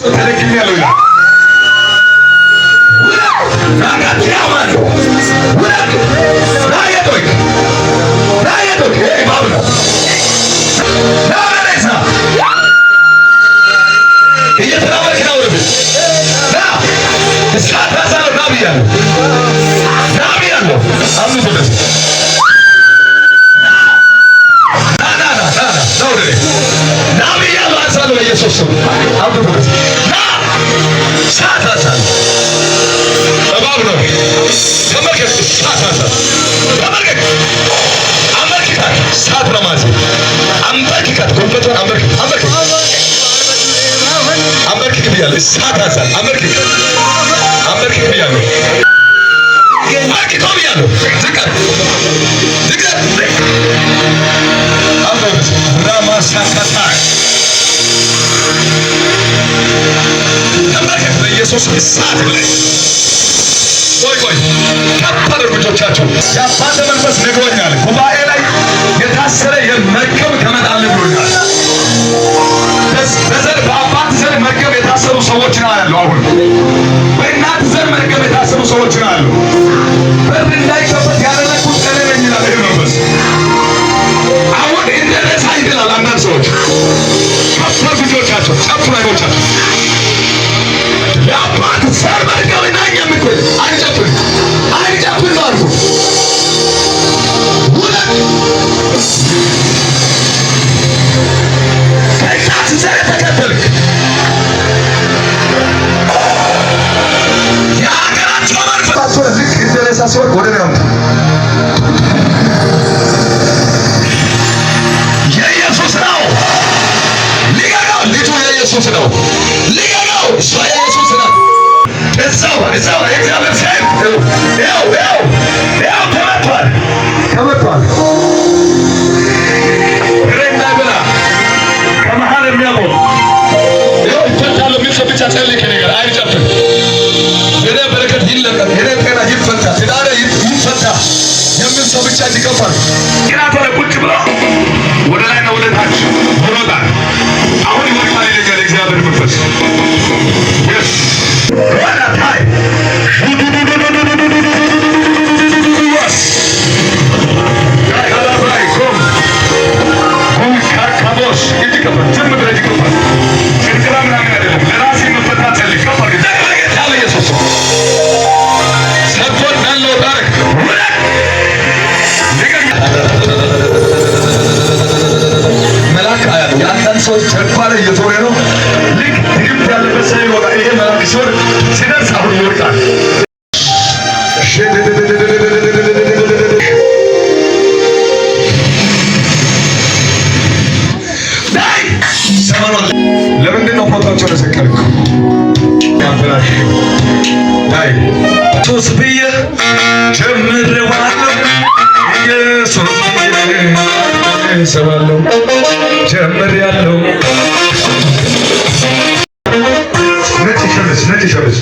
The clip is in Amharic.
ተለቅሜያለሁ ይላል። ኢየሱስ እሳት ላይ ቆይ ከፈለ ልጆቻቸው ያባተ መንፈስ ነግሮኛል። ጉባኤ ላይ የታሰረ የመርገም ከመጣል ብሎኛል። በዘር በአባት ዘር መርገም የታሰሩ ሰዎች ነው ያለው። አሁን በእናት ዘር መርገም የታሰሩ ሰዎች ነው ያለው። በር እንዳይከፈት ያደረኩት ቀለለኝ ይላል ይሄ መንፈስ። አሁን እንደነሳ ይላል አንዳንድ ሰዎች ከፈሉ ልጆቻቸው ጨፍሩ አይኖቻቸው ያባት ዘር መርገም እና የሚቆይ አይጨፍር ማለት ሁለት ከእናት ዘር ተከተልክ የሀገራቸው መንፈሳቸው ልክ እንደነሳ ሲሆን ወደ ነው የኢየሱስ ነው ሊገናው ልጁ የኢየሱስ ነው ሊገናው እሷ የኢየሱስ ነው እዛው እግዚአብሔር ሳይል ያው ተመቷል ግሬ እንዳይበላ ከመሃል የሚያቆም ያው ይፈታል የሚል ሰው ብቻ ጸልይ ከነገር አይጨፍር የኔ በረከት ይለቀቅ የኔ ጤና ይፈታ ትዳሬ ይፈታ የሚል ሰው ብቻ ይከፋል። ቅናት ወደ ቁጭ ብሎ ወደ ላይ ነው ወደ ታች ሆኖታል። አሁን ይወጣል ይለኛል እግዚአብሔር መንፈስ ሰዎች ቸርኳለ እየተወረ ነው። ልክ ድግምት ያለበት ሰው ይወጣል። ይሄ መልአክ ሲሆን ሲደርስ አሁን ይወድቃል። ለምንድን ነው ፎቶቸውን የሰቀልከው? ያበላሽ ላይ ሶስ ብዬ ጀምሬዋለሁ ኢየሱስ ሰባለው ጀምሬያለሁ። ነጭ ሸሚዝ